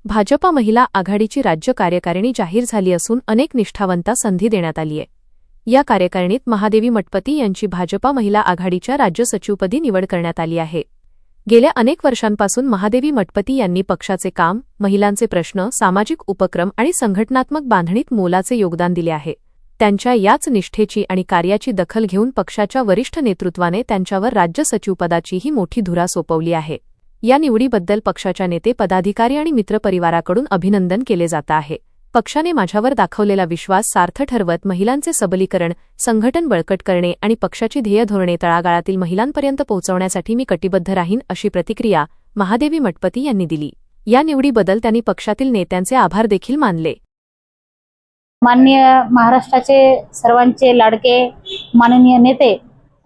भाजपा महिला आघाडीची राज्य कार्यकारिणी जाहीर झाली असून अनेक निष्ठावंता संधी देण्यात आली आहे। या कार्यकारिणीत महादेवी मठपती यांची भाजपा महिला आघाडीच्या राज्य सचिवपदी निवड करण्यात आली आहे। गेल्या अनेक वर्षांपासून महादेवी मठपती यांनी पक्षाचे काम, महिलांचे प्रश्न, सामाजिक उपक्रम आणि संघटनात्मक बांधणीत मोलाचे योगदान दिले आहे। त्यांच्या याच निष्ठेची आणि कार्याची दखल घेऊन पक्षाच्या वरिष्ठ नेतृत्वाने त्यांच्यावर राज्य सचिवपदाचीही मोठी धुरा सोपवली आहे। या निवडीबद्दल पक्षाच्या नेते, पदाधिकारी आणि मित्रपरिवाराकडून अभिनंदन केले जात आहे। पक्षाने माझ्यावर दाखवलेला विश्वास सार्थ ठरवत महिलांचे सबलीकरण, संघटन बळकट करणे आणि पक्षाची ध्येय धोरणे तळागाळातील महिलांपर्यंत पोहोचवण्यासाठी मी कटिबद्ध राहीन, अशी प्रतिक्रिया महादेवी मठपती यांनी दिली। या निवडीबद्दल त्यांनी पक्षातील नेत्यांचे आभार देखील मानले। माननीय महाराष्ट्राचे सर्वांचे लाडके माननीय नेते,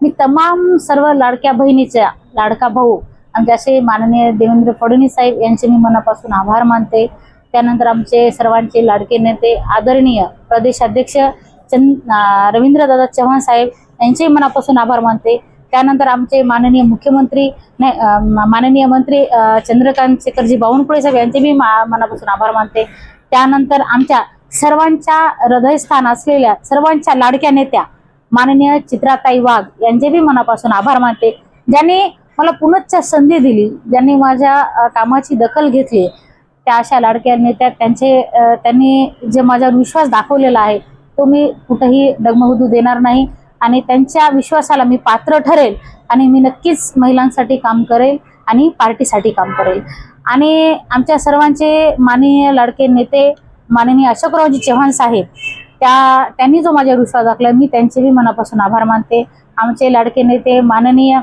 मी तमाम सर्व लाडक्या बहिणीचा लाडका भाऊ आमचे असे माननीय देवेंद्र फडणवीस साहेब यांचे मी मनापासून आभार मानते। त्यानंतर आमचे सर्वांचे लाडके नेते आदरणीय प्रदेश अध्यक्ष रवींद्रदादा चव्हाण साहेब यांचे मनापासून आभार मानते। त्यानंतर आमचे माननीय मुख्यमंत्री माननीय मंत्री चंद्रकांत शेखरजी बावनकुळे साहेब यांचे मी मनापासून आभार मानते। त्यानंतर आमच्या सर्वांच्या हृदयस्थान असलेल्या सर्वांच्या लाडक्या नेत्या माननीय चित्राताई वाघ यांचे भी मनापासून आभार मानते, ज्यांनी मला पुनश्च संधी दिली, ज्यांनी माझ्या कामाची दखल घेतली। त्या अशा लाडक्या नेत्या त्यांनी जे माझ्यावर विश्वास दाखवलेला आहे तो मी कुठेही डगमगू देणार नाही आणि त्यांच्या विश्वासाला मी पात्र ठरेल आणि मी नक्कीच महिलांसाठी काम करेल आणि पार्टीसाठी काम करेल। आणि आमच्या सर्वांचे माननीय लाडके नेते माननीय अशोकरावजी चव्हाण साहेब त्यांनी जो माझ्यावर विश्वास दाखवला, मी त्यांचेही मनापासून आभार मानते। आमचे लाडके नेते माननीय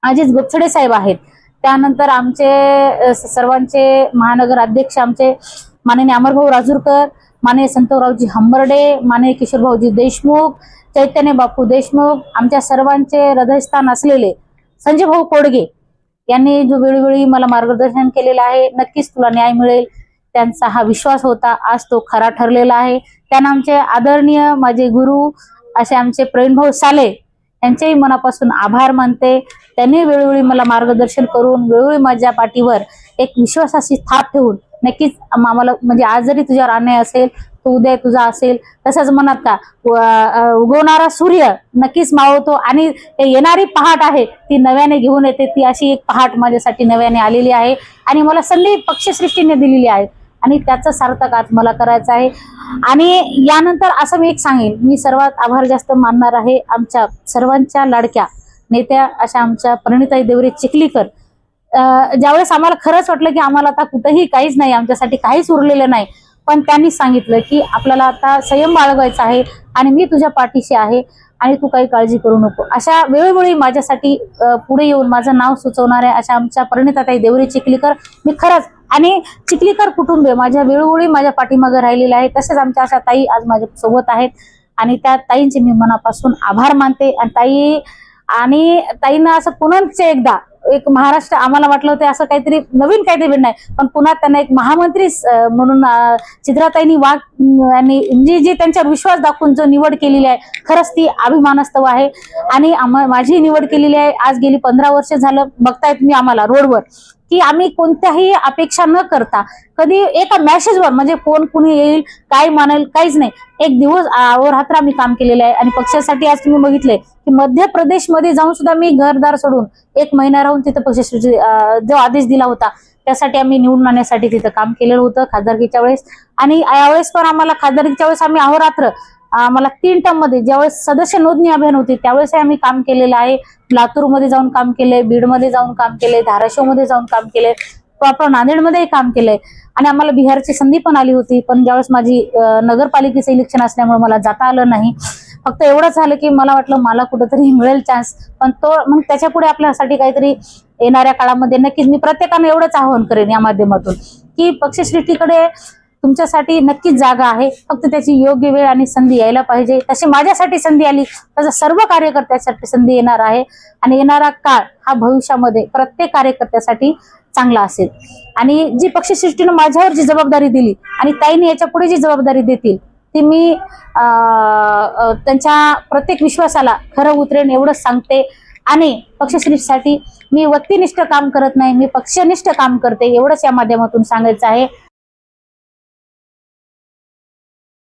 अजित गोपछडे साहेब आहेत। त्यानंतर आमचे सर्वांचे महानगर अध्यक्ष आमचे माननीय अमरभाऊ राजूरकर, माननीय संतोषरावजी हंबर्डे, माननीय किशोरभाऊजी देशमुख, चैतन्य बापू देशमुख, आमच्या सर्वांचे हृदयस्थान असलेले संजय भाऊ कोडगे यांनी जो वेळोवेळी मला मार्गदर्शन केलेलं आहे, नक्कीच तुला न्याय मिळेल, त्यांचा हा विश्वास होता, आज तो खरा ठरलेला आहे। त्यांना आमचे आदरणीय माझे गुरु असे आमचे प्रवीणभाऊ साले यांचेही मनापासून आभार मानते। त्यांनी वेळोवेळी मला मार्गदर्शन करून वेळोवेळी माझ्या पाठीवर एक विश्वासाची थाप ठेवून नक्कीच आम्हाला म्हणजे आज जरी तुझ्यावर अन्याय असेल तो उद्या तुझा असेल, तसंच म्हणत का उगवणारा सूर्य नक्कीच मावळतो आणि येणारी पहाट आहे ती नव्याने घेऊन येते, ती अशी एक पहाट माझ्यासाठी नव्याने आलेली आहे आणि मला संधी पक्षसृष्टीने दिलेली आहे आणि त्याचं सार्थक आज मला करायचं आहे। आणि यानंतर असं मी एक सांगेन, मी सर्वात आभार जास्त मानणार आहे आमच्या सर्वांच्या लाडक्या नेत्या अशा आमच्या परिणिताई देवरे चिखलीकर। ज्यावेळेस आम्हाला खरंच वाटलं की आम्हाला आता कुठेही काहीच नाही, आमच्यासाठी काहीच उरलेलं नाही, पण त्यांनी सांगितलं की आपल्याला आता संयम बाळगायचा आहे आणि मी तुझ्या पाठीशी आहे आणि तू काही काळजी करू नको, अशा वेळोवेळी माझ्यासाठी पुढे येऊन माझं नाव सुचवणाऱ्या अशा आमच्या परिणिताताई देवरे चिखलीकर, मी खरंच आणि चिखलीकर कुटुंबीय माझ्या वेळोवेळी माझ्या पाठीमागे राहिलेले आहे। तसेच आमच्या अशा ताई आज माझ्या सोबत आहेत आणि त्या ताईंचे मी मनापासून आभार मानते। आणि ताईंना असं पुन्हा एकदा एक महाराष्ट्र आम्हाला वाटलं होतं असं काहीतरी नवीन काहीतरी नाही, पण पुन्हा त्यांना एक महामंत्री म्हणून चित्राताईंनी वाघ यांनी जी त्यांच्यावर विश्वास दाखवून जो निवड केलेली आहे, खरंच ती अभिमानास्पद आहे। आणि माझी निवड केलेली आहे, आज गेली 15 वर्ष झालं बघतायत मी आम्हाला रोडवर की आम्ही कोणत्याही अपेक्षा न करता कधी एका मेसेजवर म्हणजे कोण कुणी येईल काय मानेल काहीच नाही, एक दिवस अहोरात्र आम्ही काम केलेलं आहे। आणि पक्षासाठी आज तुम्ही बघितले की मध्य प्रदेशमध्ये जाऊन सुद्धा मी घरदार सोडून 1 महिना राहून तिथे पक्षासाठी जो आदेश दिला होता त्यासाठी आम्ही निवडून आणण्यासाठी तिथं काम केलेलं होतं खासदारकीच्या वेळेस। आणि यावेळेस पण आम्हाला खासदारकीच्या वेळेस आम्ही अहोरात्र आम्हाला 3 टर्म मध्ये ज्यावेळेस सदस्य नोंदणी अभियान होती त्यावेळेस आम्ही काम केलेलं आहे। लातूरमध्ये जाऊन काम केलंय, बीडमध्ये जाऊन काम केलंय, धाराशिवमध्ये जाऊन काम केलंय, प्रॉपर नांदेडमध्ये काम केलंय आणि आम्हाला बिहारची संधी पण आली होती, पण ज्यावेळेस माझी नगरपालिकेचं इलेक्शन असल्यामुळे मला जाता आलं नाही। फक्त एवढंच झालं की मला वाटलं मला कुठेतरी मिळेल चान्स, पण तो मग त्याच्या पुढे आपल्यासाठी काहीतरी येणाऱ्या काळामध्ये नक्कीच मी प्रत्येकाने एवढंच आवाहन करेन या माध्यमातून की पक्षश्रेष्ठीकडे तुमच्यासाठी नक्कीच जागा आहे, फक्त त्याची योग्य वेळ आणि संधी यायला पाहिजे। तशी माझ्यासाठी संधी आली तसं सर्व कार्यकर्त्यांसाठी संधी येणार आहे आणि येणारा काळ हा भविष्यामध्ये प्रत्येक कार्यकर्त्यासाठी चांगला असेल। आणि जी पक्षसृष्टीने माझ्यावर जी जबाबदारी दिली आणि ताईने याच्या पुढे जी जबाबदारी देतील ती मी त्यांच्या प्रत्येक विश्वासाला खरं उतरेन एवढंच सांगते। आणि पक्षश्रेष्ठीसाठी मी व्यक्तिनिष्ठ काम करत नाही, मी पक्षनिष्ठ काम करते, एवढंच या माध्यमातून सांगायचं आहे.